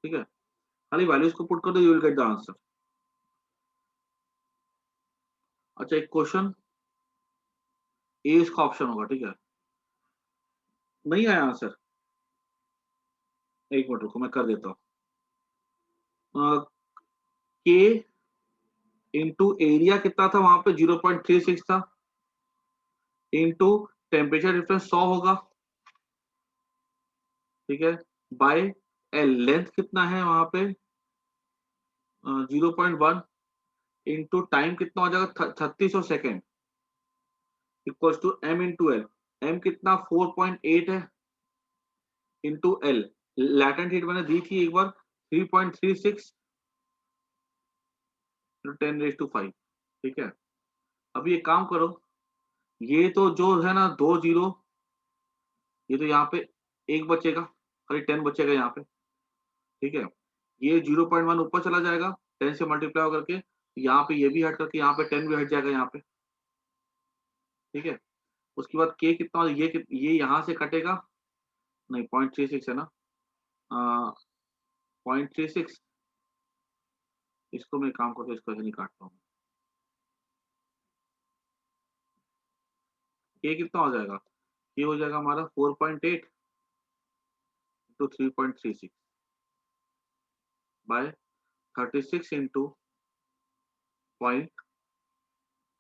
ठीक है, खाली वैल्यूज को पुट कर दो, you will get the answer. अच्छा, एक क्वेश्चन ए इसका ऑप्शन होगा, ठीक है, नहीं आया आंसर, एक मिनट रुको मैं कर देता हूँ। के इंटू एरिया कितना था वहां पे, 0.36 था, इंटू टेम्परेचर डिफरेंस 100 होगा, ठीक है, बाय एल, लेंथ कितना है वहां पे 0.1, इंटू टाइम कितना हो जाएगा 3600 second, equals to M into L, M कितना 4.8 है, इंटू एल, लैटेंट हीट मैंने दी थी एक बार 3.36 10⁵ ठीक है। अभी एक काम करो, ये तो जो है ना 2 जीरो, ये तो यहाँ पे एक बचेगा, खाली 10 बचेगा यहाँ पे, ठीक है, ये 0.1 ऊपर चला जाएगा 10 से मल्टीप्लाई करके, यहाँ पे ये भी हट करके यहाँ पे 10 भी हट जाएगा यहाँ पे, ठीक है। उसके बाद के कितना, ये यहाँ से कटेगा, नहीं 0.36 है ना, 0.36, इसको मैं काम करता हूँ, इसको ऐसे नहीं काटता हूँ, के कितना हो जाएगा, ये हो जाएगा हमारा 4.8 इंटू 3.36 बाय 36 इंटू 0.36,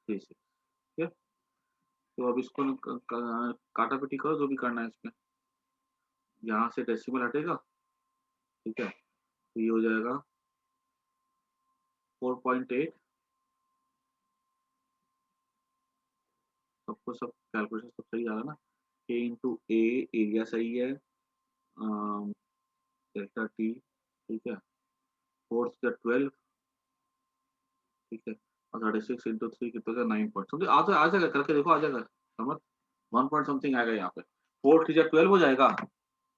ठीक है। तो अब इसको काटा पीटी करो, जो भी करना है इसमें, यहाँ से डेसिमल हटेगा, ठीक है, तो ये हो जाएगा 4.8, सबको सब कैलकुलेशन सब सही आ रहा है ना, के इंटू ए, एरिया सही है, डेल्टा टी, ठीक है, 4 से 12, ठीक है, और 36 इंटू 3 कितना का 9 पॉइंट समथिंग आ जाएगा, करके देखो आ जाएगा, समझ 1 पॉइंट समथिंग आएगा यहाँ पे, 4 3 12 हो जाएगा,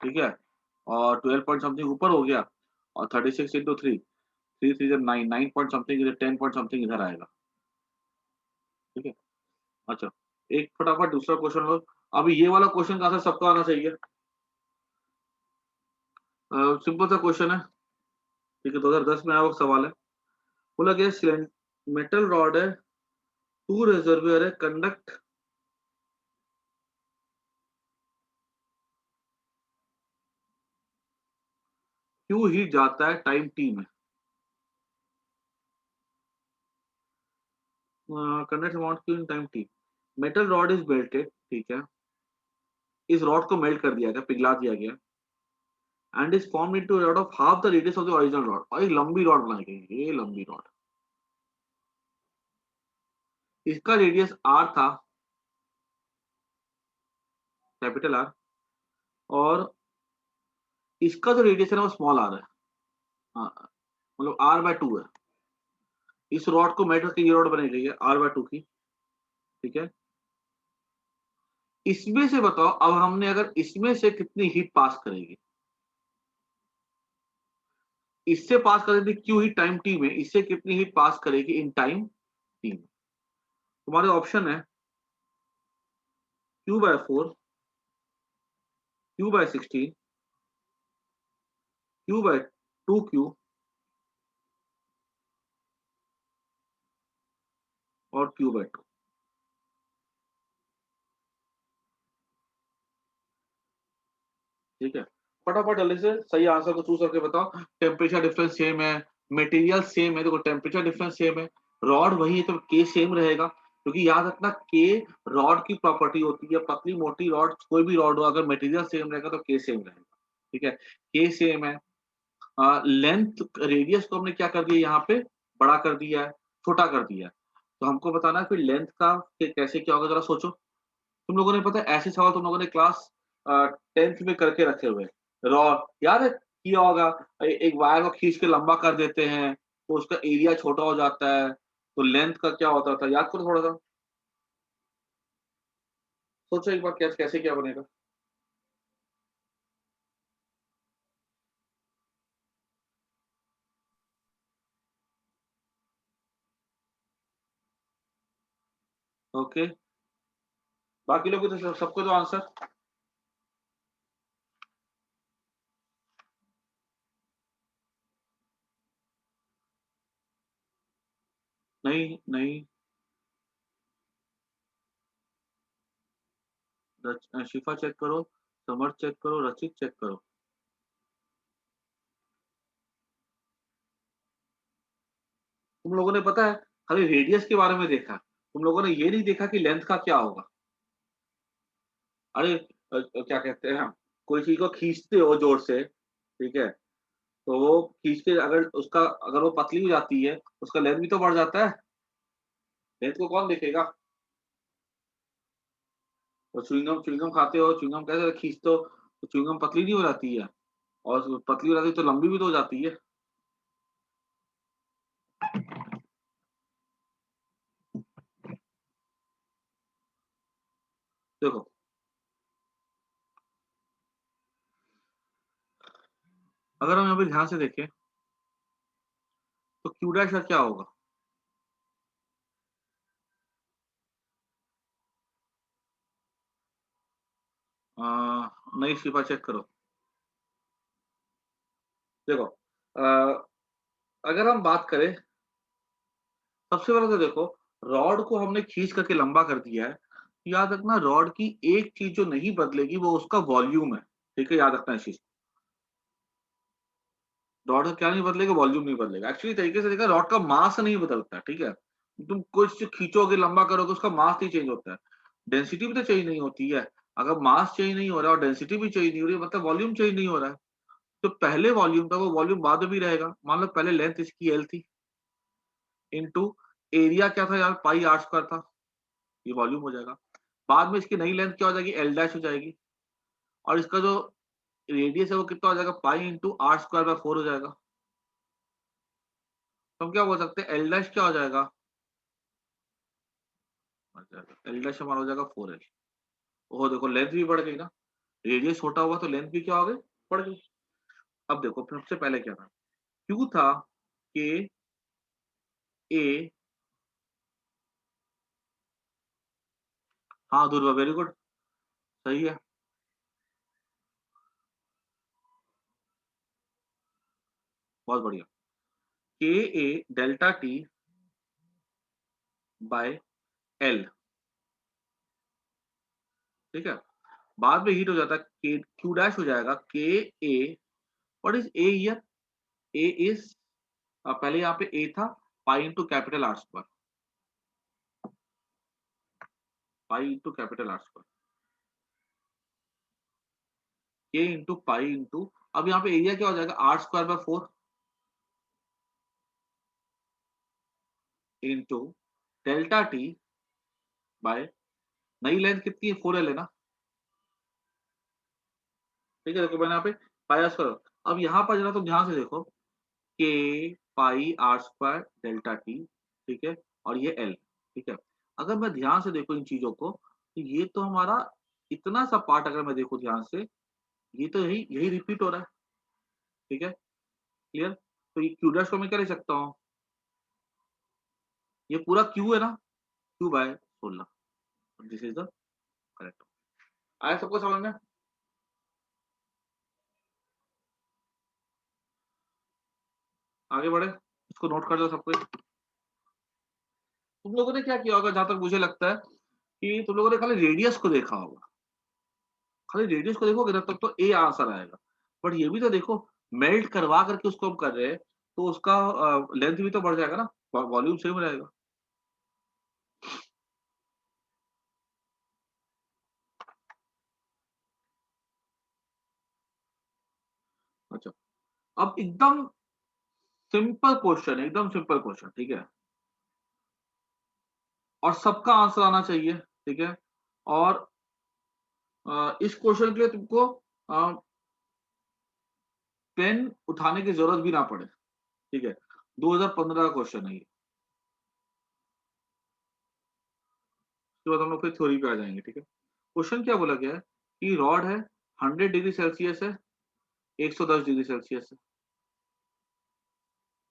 ठीक है, और 12 पॉइंट समथिंग ऊपर हो गया, और 36 इंटू 3, 3 3 9, 9 पॉइंट समथिंग, इधर 10 पॉइंट समथिंग इधर आएगा, ठीक है। अच्छा, एक फटाफट दूसरा क्वेश्चन लो, अभी ये वाला क्वेश्चन का आंसर सबका आना चाहिए, सिंपल सा क्वेश्चन है, ठीक है, 2010 में आया हुआ सवाल है, बोला गया मेटल रॉड है, 2 रिजर्वियर है, कंडक्ट क्यों हीट जाता है टाइम टी में, कंडक्ट अमाउंट क्यों in time T, metal rod is melted, ठीक है, इस रॉड को मेल्ट कर दिया गया, पिघला दिया गया, and is form into rod of half the radius of the original rod, और एक लंबी रॉड बनाई गई, ये लंबी रॉड, इसका रेडियस आर था, कैपिटल आर, और इसका जो रेडियस है ना वो स्मॉल आर है, हाँ, मतलब r/2 है, इस रॉड को मेल्ट करके ये रॉड बनाई गई है r/2 की, ठीक है। इसमें से बताओ, अब हमने अगर इसमें से कितनी हीट पास करेगी, इससे पास करेगी क्यू हीट टाइम टी में, इससे कितनी हीट पास करेगी इन टाइम टी में, तुम्हारे ऑप्शन है Q/4, Q/16, Q/2Q और Q/2, ठीक है। फटाफट जल्दी से सही आंसर को चूज करके बताओ, टेम्परेचर डिफरेंस सेम है, मटेरियल सेम है, देखो टेम्परेचर डिफरेंस सेम है, रॉड वही है तो के सेम रहेगा, क्योंकि याद रखना के रॉड की प्रॉपर्टी होती है, पतली मोटी रॉड कोई भी रॉड हो, अगर मटेरियल सेम रहेगा तो के सेम रहेगा, ठीक है, के सेम है। लेंथ रेडियस को हमने क्या कर दिया यहाँ पे, बड़ा कर दिया है, छोटा कर दिया है, तो हमको बताना है फिर लेंथ का कैसे क्या होगा, जरा सोचो, तुम लोगों ने पता है ऐसे सवाल तुम लोगों ने क्लास 10th में करके रखे हुए, रॉड याद है किया होगा, एक वायर को खींच के लंबा कर देते हैं तो उसका एरिया छोटा हो जाता है, तो लेंथ का क्या होता था, याद करो थोड़ा सा, सोचो एक बार कैसे कैसे क्या बनेगा। ओके, बाकी लोग तो सबको तो आंसर, नहीं नहीं, शिफा चेक करो, समर चेक करो, रचित चेक करो। तुम लोगों ने पता है खाली रेडियस के बारे में देखा, तुम लोगों ने ये नहीं देखा कि लेंथ का क्या होगा। अरे क्या कहते हैं, कोई चीज को खींचते हो जोर से, ठीक है, तो वो खींच के अगर उसका अगर वो पतली हो जाती है, उसका लेंथ भी तो बढ़ जाता है। लेंथ को कौन देखेगा। और च्युइंगम खाते हो, च्युइंगम कैसे खींचते हो, तो च्युइंगम पतली नहीं हो जाती है, और पतली हो जाती है तो लंबी भी तो हो जाती है। देखो, अगर हम यहाँ पे ध्यान से देखें तो क्यू डैश का क्या होगा। नई शिफा चेक करो। देखो, अगर हम बात करें, सबसे पहले तो देखो, रॉड को हमने खींच करके लंबा कर दिया है। याद रखना, रॉड की एक चीज जो नहीं बदलेगी वो उसका वॉल्यूम है। ठीक है, याद रखना इस चीज। रॉड का क्या नहीं बदलेगा, वॉल्यूम नहीं बदलेगा। एक्चुअली तरीके से देखा, रॉड का मास नहीं बदलता है, ठीक है। तुम कुछ खींचोगे लंबा करोगे, उसका मास नहीं चेंज होता है, डेंसिटी भी तो चेंज नहीं होती है। अगर मास चेंज नहीं हो रहा और डेंसिटी भी चेंज नहीं हो रही, मतलब वॉल्यूम चेंज नहीं हो रहा है। तो पहले वॉल्यूम था वो वॉल्यूम बाद में भी रहेगा। मान लो पहले लेंथ इसकी एल थी, इनटू एरिया क्या था यार, पाई आर स्क्वायर था, ये वॉल्यूम हो जाएगा। बाद में इसकी नई लेंथ क्या हो जाएगी, एल डैश हो जाएगी। और इसका जो रेडियस है वो कितना हो जाएगा, pi into r square by 4 हो जाएगा। तो हम क्या बोल सकते हैं, एल डैश क्या हो जाएगा, एल डैश हमारा हो जाएगा 4 एल। वो देखो लेंथ भी बढ़ गई ना, रेडियस छोटा हुआ तो लेंथ भी क्या हो गई, बढ़ गई। अब देखो फिर सबसे पहले क्या था, क्यू था के ए। हाँ ध्रुव, वेरी गुड, सही है, बहुत बढ़िया। के ए डेल्टा टी बाय एल, ठीक है। बाद में हीट हो जाता है, के क्यू डैश हो जाएगा K A. What is A here, A is, पहले यहाँ पे ए था, pi into capital R square, pi into capital R square, K into pi into, अब यहाँ पे एरिया क्या हो जाएगा, R square by 4 into delta T by, नई लेंथ कितनी है, 4 एल है ना, ठीक है। देखो मैंने यहाँ पे पाई आर स्क्वायर, अब यहाँ पर जरा तुम ध्यान से देखो, के पाई आर स्क्वायर डेल्टा टी, ठीक है, और ये एल, ठीक है। अगर मैं ध्यान से देखो इन चीजों को, तो ये तो हमारा इतना सा पार्ट अगर मैं देखूं ध्यान से, ये तो यही यही रिपीट हो रहा है, ठीक है, क्लियर। तो ये क्यू डैश को मैं क्या लिख सकता हूँ, ये पूरा क्यू है ना, Q by 16, this is the correct. आया सबको समझ में। आगे बढ़े, इसको नोट कर लो सबको। तुम लोगों ने क्या किया होगा, जहां तक मुझे लगता है कि तुम लोगों ने खाली रेडियस को देखा होगा, खाली रेडियस को देखोगे ना तब तो ए आंसर आएगा। बट ये भी तो देखो, मेल्ट करवा करके उसको हम कर रहे हैं, तो उसका लेंथ भी तो बढ़ जाएगा ना, वॉल्यूम सेम रहेगा। अच्छा, अब एकदम सिंपल क्वेश्चन, एकदम सिंपल क्वेश्चन, ठीक है, और सबका आंसर आना चाहिए, ठीक है। और इस क्वेश्चन के लिए तुमको पेन उठाने की जरूरत भी ना पड़े, ठीक है। 2015 का क्वेश्चन है ये। उसके बाद हम लोग फिर थ्योरी पे आ जाएंगे, ठीक है। क्वेश्चन क्या बोला गया है कि रॉड है, 100 डिग्री सेल्सियस है, 110 डिग्री सेल्सियस है,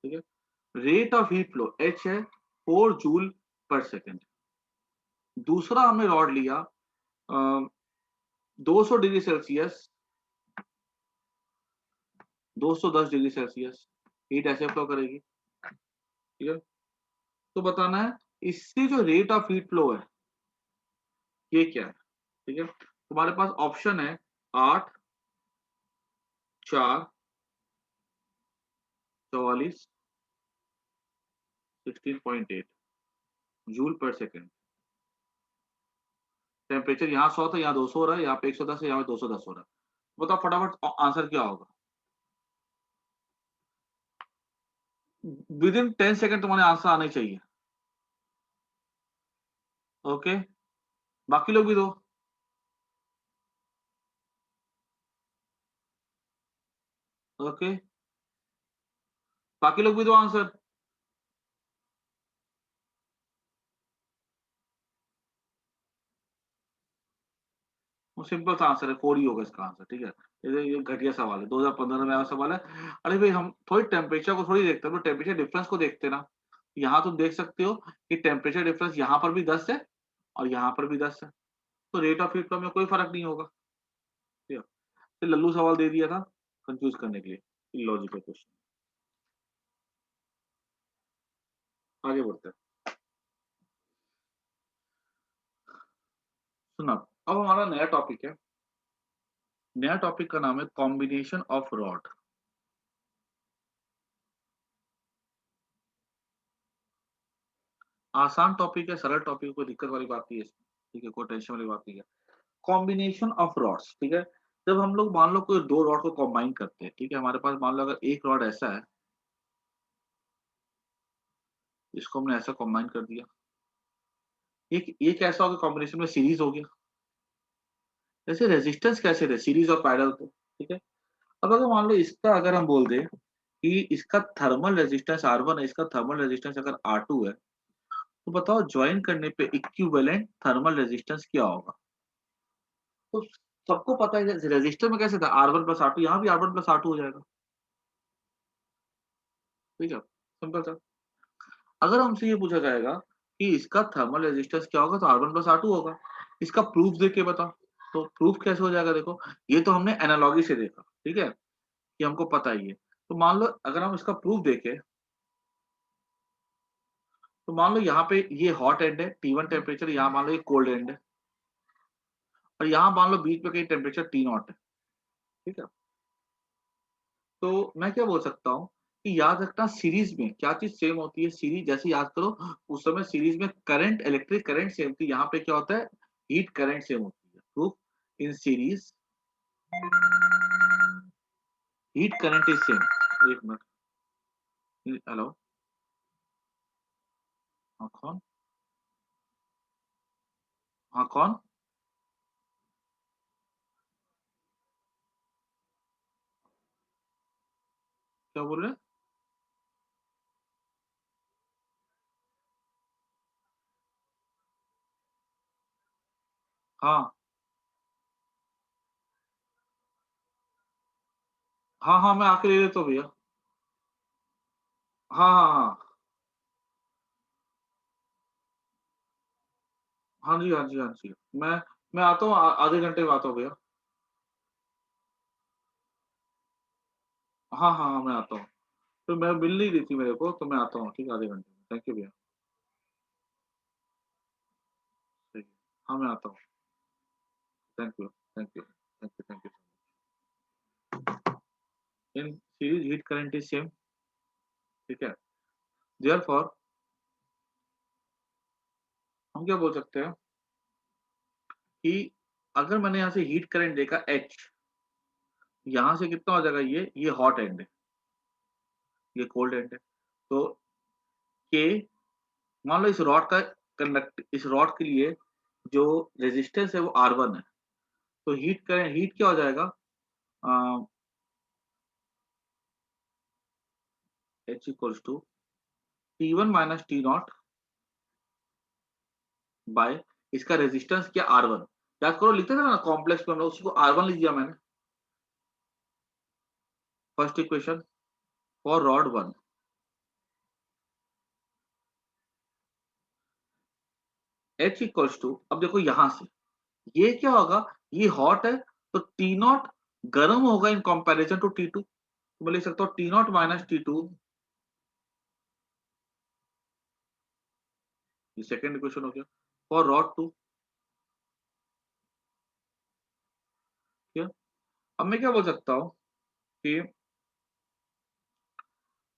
ठीक है। Rate of heat flow H है, 4 जूल पर सेकेंड। दूसरा हमने रॉड लिया 200 degree Celsius, 210 degree Celsius, heat ऐसे फ्लो करेगी, ठीक है। तो बताना है इससे जो रेट ऑफ हीट फ्लो है ये क्या है। ठीक है, तुम्हारे पास ऑप्शन है 8, 4, 44, 16.8 जूल पर सेकेंड। टेम्परेचर यहाँ 100 था, यहाँ 200 हो रहा है, यहाँ पे 110 है, यहाँ पे 210 हो रहा है। बताओ फटाफट आंसर क्या होगा। विद इन 10 सेकेंड तुम्हारे आंसर आने चाहिए। ओके, बाकी लोग भी दो। ओके, बाकी लोग भी दो आंसर। वो सिंपल सा आंसर है, 4 ही होगा इसका आंसर। ठीक है, ये घटिया सवाल है, 2015 में आया सवाल है। अरे भाई हम थोड़ी टेम्परेचर को थोड़ी देखते हैं, तो टेम्परेचर डिफरेंस को देखते हैं ना। यहाँ तुम देख सकते हो कि टेम्परेचर डिफरेंस यहाँ पर भी 10 है और यहाँ पर भी 10 है, तो रेट ऑफ हीट में कोई फर्क नहीं होगा। ठीक है, तो लल्लू सवाल दे दिया था कंफ्यूज करने के लिए, लॉजिकल क्वेश्चन। आगे बढ़ते हैं। सुना, अब हमारा नया टॉपिक है। नया टॉपिक का नाम है कॉम्बिनेशन ऑफ रॉड। आसान टॉपिक है, सरल टॉपिक, कोई दिक्कत वाली बात नहीं है इसमें। ठीक है, कोई टेंशन वाली बात नहीं है। कॉम्बिनेशन ऑफ रॉड्स, ठीक है। जब हम लोग मान लो कोई दो रॉड को कॉम्बाइन करते हैं, ठीक है, हमारे पास मान लो अगर एक रॉड ऐसा है, इसको हमने ऐसा कॉम्बाइन कर दिया, एक ऐसा हो गया कॉम्बिनेशन में सीरीज हो गया। जैसे रेजिस्टेंस कैसे थे, सीरीज और पैरेलल थे। ठीक है, अब अगर मान लो इसका अगर हम बोल दें कि इसका थर्मल रेजिस्टेंस R1 है, इसका थर्मल रेजिस्टेंस अगर R2 है, तो बताओ ज्वाइन करने पे इक्विवेलेंट थर्मल रेजिस्टेंस क्या होगा। तो सबको पता है रेजिस्टर में कैसे था, R1 प्लस R2, यहाँ भी R1 प्लस R2 हो जाएगा। ठीक है, सिंपल सा। अगर हमसे ये पूछा जाएगा कि इसका थर्मल रेजिस्टेंस क्या होगा, तो R1 प्लस R2 होगा। इसका प्रूफ दे के बताओ, तो प्रूफ कैसे हो जाएगा। देखो, ये तो हमने एनालॉजी से देखा, ठीक है, कि हमको पता ही है। तो मान लो अगर हम इसका प्रूफ देखें, तो मान लो यहाँ पे ये हॉट एंड है, T1 टेम्परेचर, यहाँ मान लो ये कोल्ड एंड है, और यहाँ मान लो बीच में कहीं टेम्परेचर T नॉट है। ठीक है, तो मैं क्या बोल सकता हूँ कि याद रखना सीरीज में क्या चीज सेम होती है। सीरीज जैसे याद करो, उस समय सीरीज में करंट, इलेक्ट्रिक करंट सेम थी, यहाँ पे क्या होता है, हीट करंट सेम होती है। Proof, in series heat current is same. एक मिनट, हेलो, हाँ कौन, हाँ कौन, क्या बोल रहे हैं। हाँ हाँ हाँ, मैं आके ले लेता हूँ भैया। हाँ हाँ हाँ, हाँ जी हाँ जी हाँ जी, मैं आता हूँ, आधे घंटे में आता हूँ भैया। हाँ हाँ हाँ, मैं आता हूँ। तो मैं मिल नहीं रही थी मेरे को, तो मैं आता हूँ, ठीक है, आधे घंटे में। थैंक यू भैया। ठीक है, हाँ मैं आता हूँ। Thank you thank you thank you thank you. In series heat current is same. ठीक है, देयरफॉर हम क्या बोल सकते हैं कि अगर मैंने यहाँ से हीट करंट देखा H, यहाँ से कितना हो जाएगा, ये हॉट एंड है, ये कोल्ड एंड है। तो K, मान लो इस रॉड का कंडक्ट, इस रॉड के लिए जो रेजिस्टेंस है वो R1 है, तो हीट करंट, हीट क्या हो जाएगा, H equals to T1 minus T nought by इसका रेजिस्टेंस क्या, R1। याद करो, लिखते थे ना कॉम्प्लेक्स में, हम लोग उसी को R1 लिख दिया मैंने, first equation for rod 1। H equals to, अब देखो यहां से ये क्या होगा, ये हॉट है, तो टी नॉट गर्म होगा इन कंपैरिजन टू T2, तो मैं लिख सकता हूँ T नॉट माइनस T2 ये सेकंड इक्वेशन हो गया। फॉर रॉड 2, ठीक है। अब मैं क्या बोल सकता हूँ कि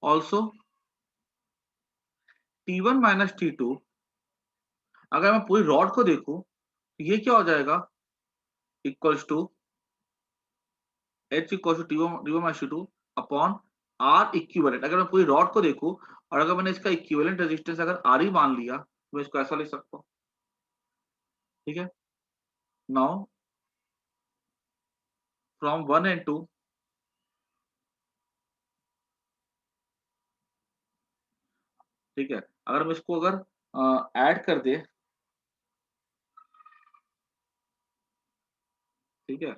ऑल्सो T1 माइनस T2, अगर मैं पूरी रॉड को देखूं तो ये क्या हो जाएगा, equals to H equals to T1 minus T2 upon R equivalent. अगर मैं पूरी रॉड को देखूं और अगर मैंने इसका इक्विवेलेंट रेजिस्टेंस अगर R ही मान लिया तो मैं इसको ऐसा लिख सकता हूँ, ठीक है। नाउ फ्रॉम 1 एंड 2, ठीक है, अगर हम इसको अगर ऐड कर दे, ठीक है,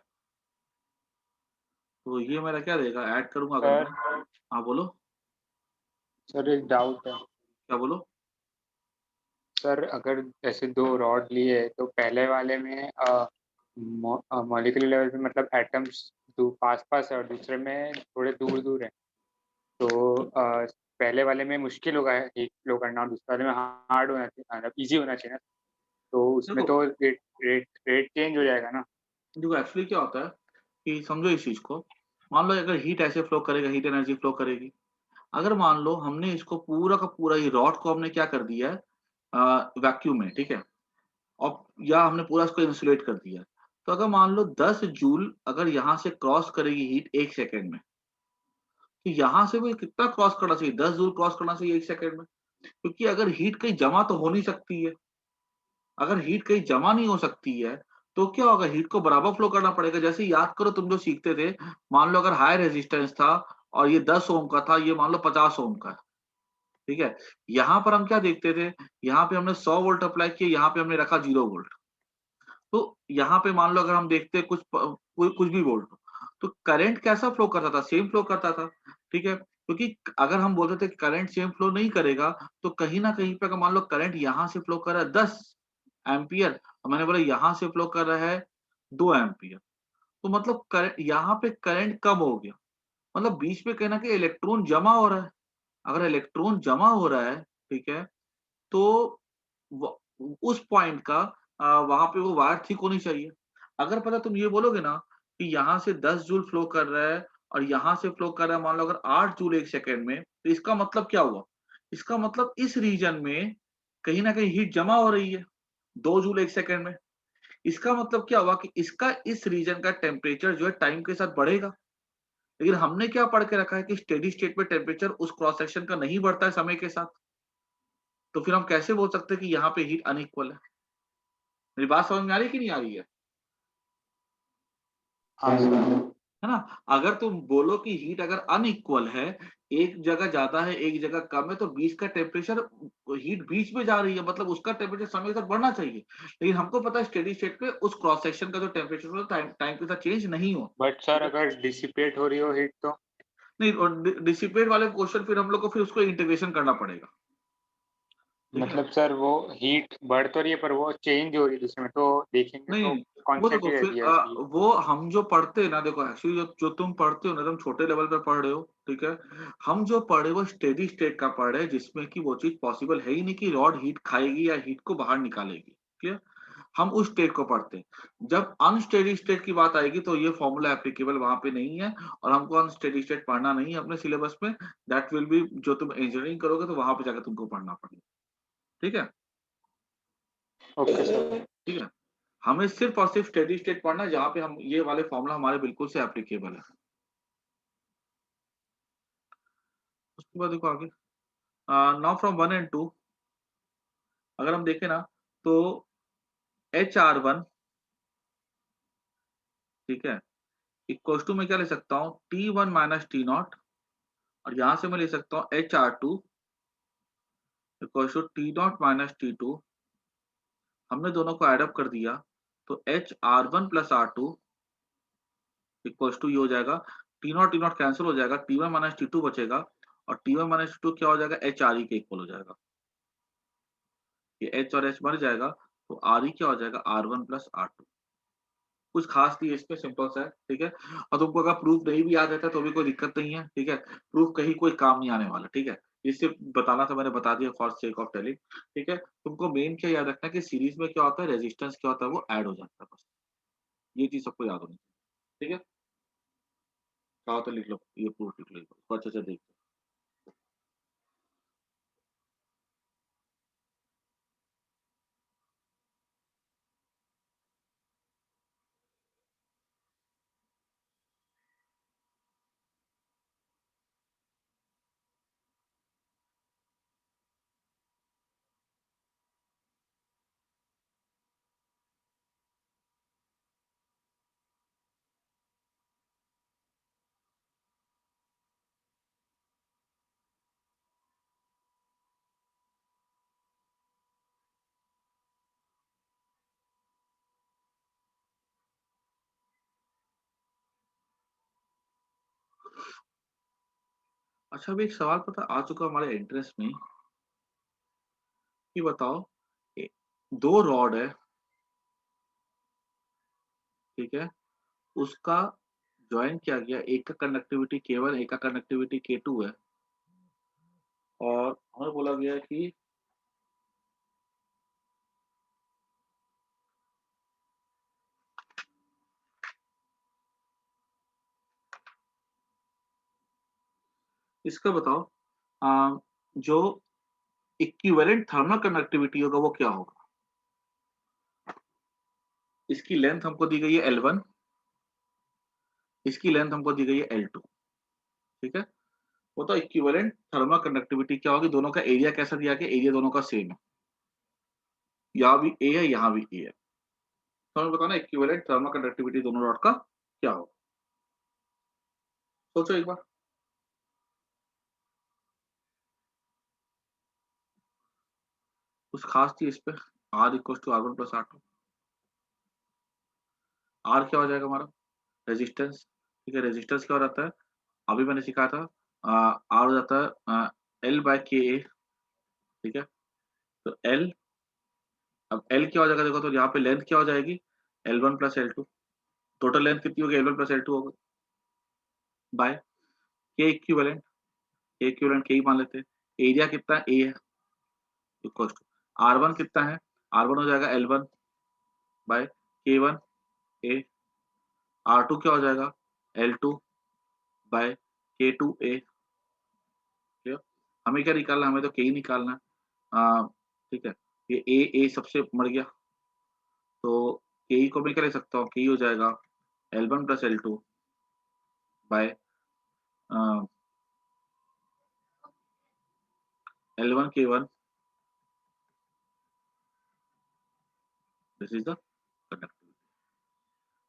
तो ये मेरा क्या देगा, ऐड करूंगा अगर सर मैं। हाँ बोलो, सर एक डाउट है। क्या बोलो। सर अगर ऐसे दो रॉड लिए तो पहले वाले में मॉलिक्यूलर लेवल पे मतलब एटम्स पास पास है और दूसरे में थोड़े दूर दूर है, तो पहले वाले में मुश्किल होगा हीट फ्लो करना और दूसरे वाले में हार्ड होना चाहिए, मतलब इजी होना चाहिए ना। तो उसमें देखो तो रेट चेंज हो जाएगा ना। देखो एक्चुअली क्या होता है कि समझो इस चीज को, मान लो अगर हीट ऐसे फ्लो करेगा, हीट एनर्जी फ्लो करेगी। अगर मान लो हमने इसको पूरा का पूरा ये रॉड को हमने क्या कर दिया है वैक्यूम में, ठीक है, और या हमने पूरा इसको इंसुलेट कर दिया है। तो अगर मान लो 10 जूल अगर यहाँ से क्रॉस करेगी हीट 1 सेकेंड में, तो यहाँ से वो कितना क्रॉस करना चाहिए, 10 जूल क्रॉस करना चाहिए 1 सेकेंड में। क्योंकि अगर हीट कहीं जमा तो हो नहीं सकती है, अगर हीट कहीं जमा नहीं हो सकती है तो क्या होगा, हीट को बराबर फ्लो करना पड़ेगा। जैसे याद करो तुम जो सीखते थे, मान लो अगर हाई रेजिस्टेंस था और ये 10 ओम का था, ये मान लो 50 ओम का है, ठीक है। यहाँ पर हम क्या देखते थे, यहाँ पे हमने 100 वोल्ट अप्लाई किए, यहाँ पे हमने रखा 0 वोल्ट। तो यहाँ पे मान लो अगर हम देखते कुछ भी वोल्ट, तो करंट कैसा फ्लो करता था, सेम फ्लो करता था, ठीक है। क्योंकि अगर हम बोलते थे करंट सेम फ्लो नहीं करेगा, तो कहीं ना कहीं पे अगर मान लो करंट यहाँ से फ्लो कर रहा है 10 एम्पियर, और मैंने बोला यहाँ से फ्लो कर रहा है 2 एम्पियर, तो मतलब करंट यहाँ पे करंट कम हो गया, मतलब बीच में कहना कि इलेक्ट्रॉन जमा हो रहा है। अगर इलेक्ट्रॉन जमा हो रहा है, ठीक है, तो उस पॉइंट का वहां पे वो वायर थिक होनी चाहिए। अगर पता तुम ये बोलोगे ना कि यहाँ से 10 जूल फ्लो कर रहा है और यहाँ से फ्लो कर रहा है मान लो अगर 8 जूल 1 सेकेंड में, तो इसका मतलब क्या हुआ, इसका मतलब इस रीजन में कहीं ना कहीं हीट जमा हो रही है 2 जूल 1 सेकेंड में। इसका मतलब क्या हुआ कि इसका इस रीजन का टेम्परेचर जो है टाइम के साथ बढ़ेगा। लेकिन हमने क्या पढ़ के रखा है कि स्टेडी स्टेट में टेम्परेचर उस क्रॉस सेक्शन का नहीं बढ़ता है समय के साथ। तो फिर हम कैसे बोल सकते हैं कि यहाँ पे हीट अनइक्वल है। मेरी बात समझ में आ रही है कि नहीं आ रही हाँ सर। है ना। अगर तुम बोलो कि हीट अगर अनइक्वल है, एक जगह ज्यादा है एक जगह कम है, तो बीच का टेम्परेचर, हीट बीच में जा रही है, मतलब उसका टेम्परेचर समय के साथ बढ़ना चाहिए। लेकिन हमको पता है स्टेडी स्टेट पे उस क्रॉस सेक्शन का जो टेम्परेचर टाइम टाइम के साथ चेंज नहीं हो। बट सर ठीक है, अगर डिसिपेट हो रही हो हीट तो नहीं, और डिसिपेट वाले क्वेश्चन फिर हम लोग को फिर उसको इंटीग्रेशन करना पड़ेगा, ठीक है। मतलब सर वो हीट बढ़ तो रही है पर वो चेंज हो रही है दूसरे में, तो देखेंगे नहीं तो नहीं, वो कॉन्सेप्ट देखो ही रह फिर गया इसलिए। वो हम जो पढ़ते हैं ना, देखो एक्चुअली जो तुम पढ़ते हो ना, तुम छोटे लेवल पे पढ़ रहे हो, ठीक है। हम जो पढ़े वो स्टेडी स्टेट का पढ़ रहे हैं, जिसमें कि वो चीज पॉसिबल है ही नहीं कि रॉड हीट खाएगी या हीट को बाहर निकालेगी, क्लियर। हम उस स्टेट को पढ़ते हैं। जब अनस्टेडी स्टेट की बात आएगी तो ये फॉर्मूला एप्लीकेबल वहां पे नहीं है, और हमको अनस्टेडी स्टेट पढ़ना नहीं है अपने सिलेबस में। दैट विल बी, जो तुम इंजीनियरिंग करोगे तो वहां पे जाकर तुमको पढ़ना पड़ेगा, ठीक है। Okay sir. ठीक है, हमें सिर्फ और सिर्फ स्टेडी स्टेट पढ़ना है, जहाँ पे हम ये वाले फॉर्मूला हमारे बिल्कुल से एप्लीकेबल है। उसके बाद देखो आगे, नाउ फ्रॉम 1 and 2, अगर हम देखें ना, तो HR1, ठीक है, इक्वल्स टू मैं क्या ले सकता हूँ, T1 माइनस T0, और यहाँ से मैं ले सकता हूँ HR2 equals to T0 minus T2। हमने दोनों को एड अप कर दिया तो HR1 plus R2 equals to ये हो जाएगा, T0 कैंसिल हो जाएगा, T1 माइनस T2 बचेगा, और T1 माइनस T2 क्या हो जाएगा, HRE के इक्वल हो जाएगा। ये H और H मर जाएगा, तो RE क्या हो जाएगा, R1 प्लस R2। कुछ खास नहीं है इसमें, सिंपल सा है, ठीक है। और तुमको अगर प्रूफ नहीं भी याद रहता तो भी कोई दिक्कत नहीं है, ठीक है। प्रूफ कहीं कोई काम नहीं आने वाला, ठीक है। जिससे बताना था मैंने बता दिया फॉर सेक ऑफ टेलिंग। ठीक है, तुमको मेन क्या याद रखना है कि सीरीज में क्या होता है, रेजिस्टेंस क्या होता है, वो ऐड हो जाता है बस। ये चीज सबको याद होनी चाहिए। ठीक है, क्या होता है लिख लो, ये प्रूफ लिख लो, इसको अच्छे से देख लो। अच्छा, अभी एक सवाल पता आ चुका हमारे एंट्रेंस में, कि बताओ, ए- दो रॉड है, ठीक है, उसका ज्वाइन किया गया, एक का कंडक्टिविटी K1, एक का कंडक्टिविटी K2 है, और हमें बोला गया है कि इसका बताओ, जो इक्विवेलेंट थर्मल कंडक्टिविटी होगा वो क्या होगा। इसकी लेंथ हमको दी गई है L1, इसकी लेंथ हमको दी गई है L2। ठीक है, वो तो इक्विवेलेंट थर्मल कंडक्टिविटी क्या होगी, दोनों का एरिया कैसा दिया गया, एरिया दोनों का सेम है, यहाँ भी ए है यहाँ भी ए है, तो हमें बताना इक्विवेलेंट थर्मल कंडक्टिविटी दोनों रॉड का क्या होगा। सोचो एक बार। कुछ खास चीज इस पे, R = R1 + R2। आर क्या हो जाएगा हमारा, रेजिस्टेंस। ठीक है, रेजिस्टेंस क्या हो जाता है, अभी मैंने सिखाया था, आर हो जाता है L/Ka। ठीक है, तो एल, अब एल क्या हो जाएगा देखो, तो यहाँ पे लेंथ क्या हो जाएगी, L1 + L2। टोटल लेंथ कितनी होगी, L1 + L2 होगा, बाय के इक्विवेलेंट, के ही मान लेते हैं। एरिया कितना ए है, इक्वल टू R1 कितना है, R1 हो जाएगा L1/K1A। R2 क्या हो जाएगा, L2/K2A। ठीक है, हमें क्या निकालना है, हमें तो के ही निकालना है। ठीक है, ये ए सबसे मर गया, तो के ई को मैं क्या लिख सकता हूँ, के ई हो जाएगा L1 + L2/L1 K1। This is the conductivity.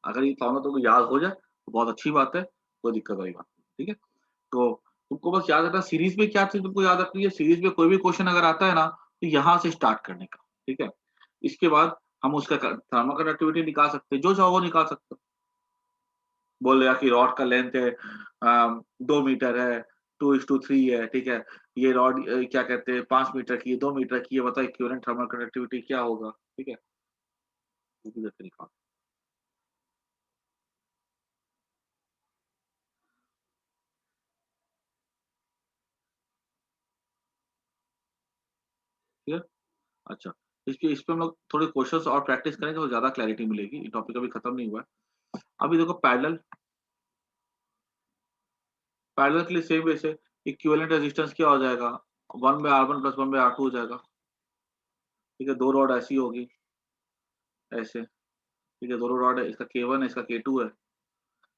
अगर ये दोनों तो याद हो जाए तो बहुत अच्छी बात है, कोई दिक्कत वाली बात नहीं। ठीक है, तो तुमको बस याद रखना, सीरीज में क्या चीज तुमको याद रखनी है, सीरीज में कोई भी क्वेश्चन अगर आता है ना, तो यहाँ से स्टार्ट करने का। ठीक है, इसके बाद हम उसका थर्मल कंडक्टिविटी निकाल सकते हैं, जो चाहो वो निकाल सकते हो। बोल रहा कि रॉड का लेंथ है 2 मीटर है, 2:3 है। ठीक है, ये रॉड क्या कहते हैं 5 मीटर की है, 2 मीटर की है, बताओ इक्विवेलेंट थर्मल कंडक्टिविटी क्या होगा। ठीक है, वो भी करके निकाल। ठीक है, अच्छा, इस पे हम लोग थोड़े क्वेश्चंस और प्रैक्टिस करेंगे तो ज्यादा क्लैरिटी मिलेगी, टॉपिक अभी खत्म नहीं हुआ है। अभी देखो पैरेलल, पैरेलल के लिए सेम वैसे इक्विवेलेंट रेजिस्टेंस क्या हो जाएगा, 1/R1 + 1/R2 हो जाएगा। ठीक है, दो रॉड ऐसी होगी, ऐसे। ठीक है, दोनों रॉड है, इसका K1 है, इसका K2 है,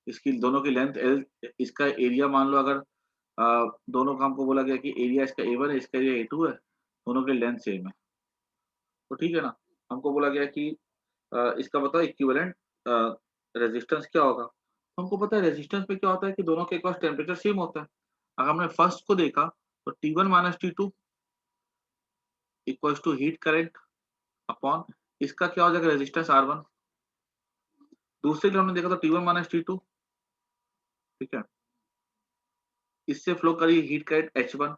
इसकी दोनों की लेंथ L, इसका एरिया मान लो अगर दोनों का हमको बोला गया कि एरिया इसका A1 है, इसका एरिया A2 है, दोनों की लेंथ सेम है, तो ठीक है ना। हमको बोला गया कि इसका बताओ इक्विवेलेंट रेजिस्टेंस क्या होगा। हमको पता है रेजिस्टेंस में क्या होता है कि दोनों के पास टेम्परेचर सेम होता है। अगर हमने फर्स्ट को देखा तो T1 - T2 equals to heat current upon, इसका क्या हो जाएगा, रेजिस्टेंस R1। दूसरे के लिए हमने देखा तो T1 - T2। ठीक है, इससे फ्लो करेगी हीट करंट H1,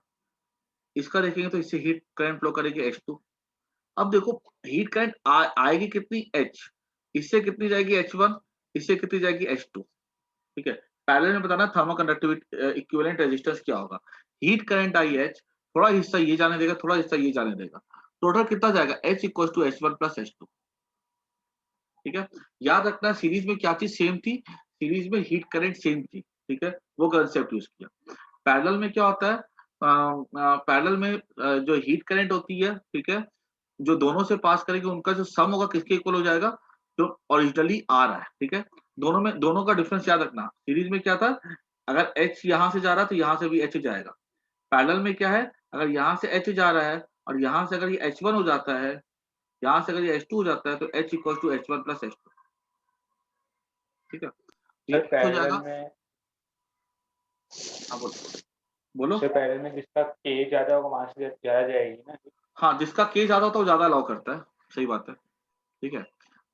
इसका देखेंगे तो इससे हीट करंट फ्लो करेगी H2। अब देखो हीट करंट आएगी कितनी H, इससे कितनी जाएगी H1, इससे कितनी जाएगी H2। ठीक है, पैरेलल में बताना थर्मल कंडक्टिविटी इक्विवेलेंट रेजिस्टेंस क्या होगा। हीट करंट आई H, थोड़ा हिस्सा ये जाने देगा, थोड़ा हिस्सा ये जाने देगा, टोटल कितना जाएगा, H equal to H1 plus H2। ठीक है, याद रखना सीरीज में क्या चीज सेम थी, सीरीज में हीट करंट सेम थी। ठीक है, वो कंसेप्ट यूज किया। पैरेलल में क्या होता है, पैरेलल में जो हीट करंट होती है, ठीक है, जो दोनों से पास करेगी उनका जो सम होगा किसके इक्वल हो जाएगा, जो ओरिजिनली आ रहा है। ठीक है, दोनों में, दोनों का डिफरेंस याद रखना। सीरीज में क्या था, अगर H यहाँ से जा रहा है तो यहाँ से भी H जाएगा। पैरेलल में क्या है, अगर यहाँ से H जा रहा है और यहाँ से अगर ये H1 हो जाता है, यहाँ से अगर ये H2 हो जाता है, तो H equal to H1 plus H2। ठीक है, ये सर हो जाएगा। पैरेलल में, हाँ, बोलो बोलो। सर पैरेलल में जिसका के ज्यादा होगा वहां से ज्यादा जाएगी ना। हाँ, जिसका के ज्यादा होता है वो ज्यादा अलाउ करता है, सही बात है। ठीक है,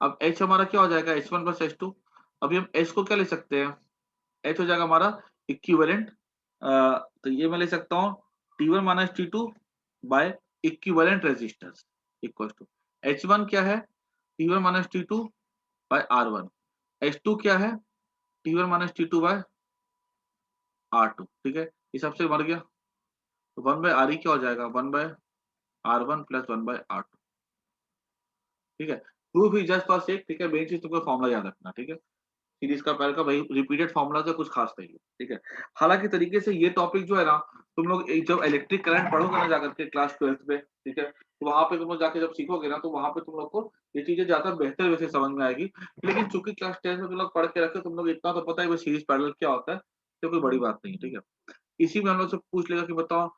अब H हमारा क्या हो जाएगा, H1 प्लस H2। अभी हम H को क्या ले सकते हैं, H हो जाएगा हमारा इक्विवेलेंट, तो ये मैं ले सकता हूँ T1 minus T2 by equivalent resistance equal to H1 क्या है, T1 minus T2 bye R1। H2 क्या है, T1 minus T2 bye R2। ठीक है, ये सबसे मर गया, तो 1 बाय आर ई क्या हो जाएगा, 1 by R1 plus 1 bye R2। ठीक है, proof is just for sake. ठीक है, मेन चीज तुमको फॉर्मूला याद रखना। ठीक है, सीरीज का पहले का भाई रिपीटेड फॉर्मूला से कुछ खास नहीं है। ठीक है, हालांकि तरीके से ये टॉपिक जो है ना, तुम लोग जब इलेक्ट्रिक करंट पढ़ोगे ना जाकर के क्लास 12th में, ठीक है, तो वहां पे तुम लोग जाके जब सीखोगे ना, तो वहां पे तुम लोग को ये चीजें ज्यादा बेहतर वैसे समझ में आएगी। लेकिन चूंकि क्लास 10 में तुम लोग पढ़ के रखे, तुम लोग इतना तो पता है सीरीज पैरेलल क्या होता है, तो कोई बड़ी बात नहीं है। ठीक है, इसी में हम लोग से पूछ लेगा कि बताओ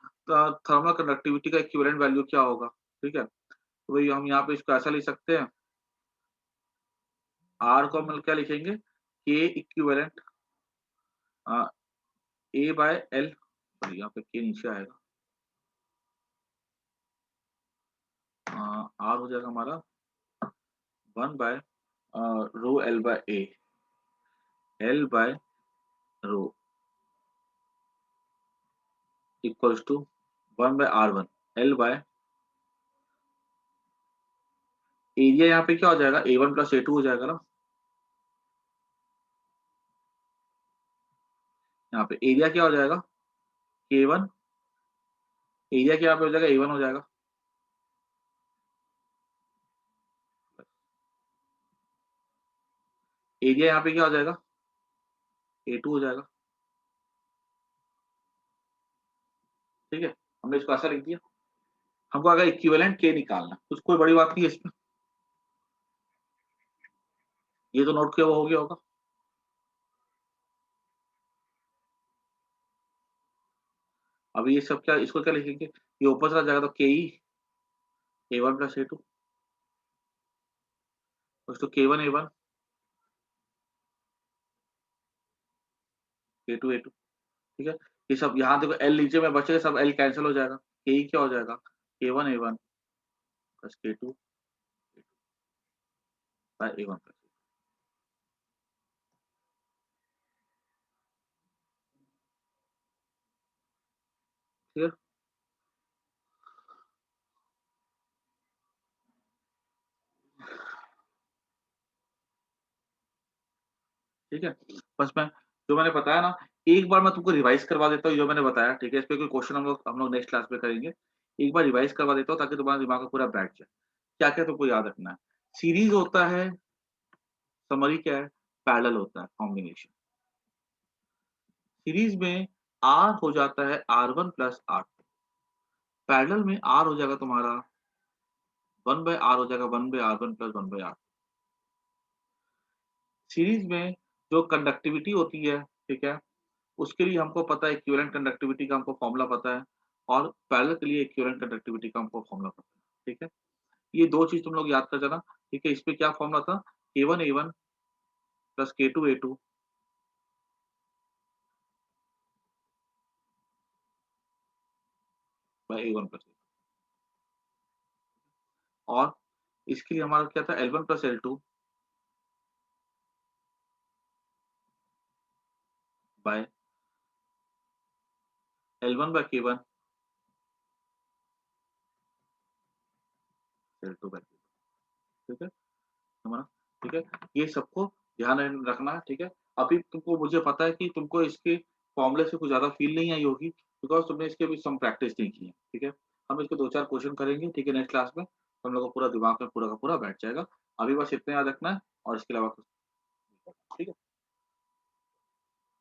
थर्मल कंडक्टिविटी का इक्विवेलेंट वैल्यू क्या होगा। ठीक है, तो वही हम यहाँ पे इसको ऐसा लिख सकते हैं, आर को हम क्या लिखेंगे, के equivalent A by L, sorry यहाँ पे के नीचे आएगा, आर हो जाएगा हमारा 1 by rho L by A, L by rho equals to 1 by R1, L by area, यहाँ पे क्या हो जाएगा, A1 प्लस A2 हो जाएगा ना। यहाँ पे एरिया क्या हो जाएगा, K1, एरिया क्या यहाँ पे हो जाएगा, A1 हो जाएगा। एरिया यहाँ पे क्या हो जाएगा, A2 हो जाएगा। ठीक है, हमने इसको ऐसा लिख दिया। हमको अगर इक्विवेलेंट के निकालना, तो कोई बड़ी बात नहीं है इसमें, ये तो नोट किया हुआ हो गया होगा। अब ये सब क्या, इसको क्या लिखेंगे, ये ऊपर चला जाएगा तो के ई A1 प्लस A2 तो K1 A1 K2 A2। ठीक है, ये सब यहाँ देखो एल नीचे में बचेगा, सब एल कैंसिल हो जाएगा, के ई क्या हो जाएगा, K1 A1 plus K2 bye A1 plus. ठीक है, ठीक है, बस मैं जो मैंने बताया ना, एक बार मैं तुमको रिवाइज करवा देता हूँ जो मैंने बताया। ठीक है, इस पे कोई क्वेश्चन हम लोग नेक्स्ट क्लास में करेंगे। एक बार रिवाइज करवा देता हूँ ताकि तुम्हारा दिमाग में पूरा बैठ जाए। क्या क्या तुमको याद रखना है, सीरीज होता है, समरी क्या है, पैरेलल होता है, कॉम्बिनेशन। सीरीज में आर हो जाता है R1 प्लस R2, पैरेलल में आर हो जाएगा तुम्हारा 1 बाय आर हो जाएगा 1 by R1 plus 1 by r. Series में जो कंडक्टिविटी होती है, ठीक है, उसके लिए हमको पता है इक्विवेलेंट कंडक्टिविटी का हमको फॉर्मूला पता है, और पैरेलल के लिए इक्विवेलेंट कंडक्टिविटी का हमको फॉर्मूला पता है। ठीक है, ये दो चीज तुम लोग याद कर जाना। ठीक है, इस पे क्या फॉर्मूला था, K1 A1 plus K2 A2 bye A1 plus, और इसके लिए हमारा क्या था, L1 plus L2 bye L1 bye K1 L2 bye K2। ठीक है हमारा, ठीक है, ये सबको ध्यान रखना है। ठीक है, अभी तुमको, मुझे पता है कि तुमको इसके फॉर्मूले से कुछ ज्यादा फील नहीं आई होगी, बिकॉज़ तुमने इसकी अभी सम प्रैक्टिस नहीं की है, ठीक है? हम इसके 2-4 क्वेश्चन करेंगे, ठीक है, नेक्स्ट क्लास में, तो हम लोग को पूरा दिमाग में पूरा का पूरा बैठ जाएगा। अभी बस इतना याद रखना है और इसके अलावा कुछ नहीं करना, ठीक है?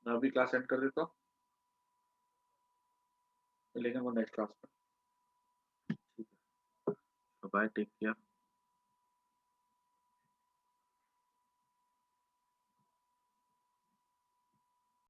मैं अभी क्लास एंड कर देता हूँ, मिलेंगे हम नेक्स्ट क्लास में। ठीक है, बाय, टेक केयर।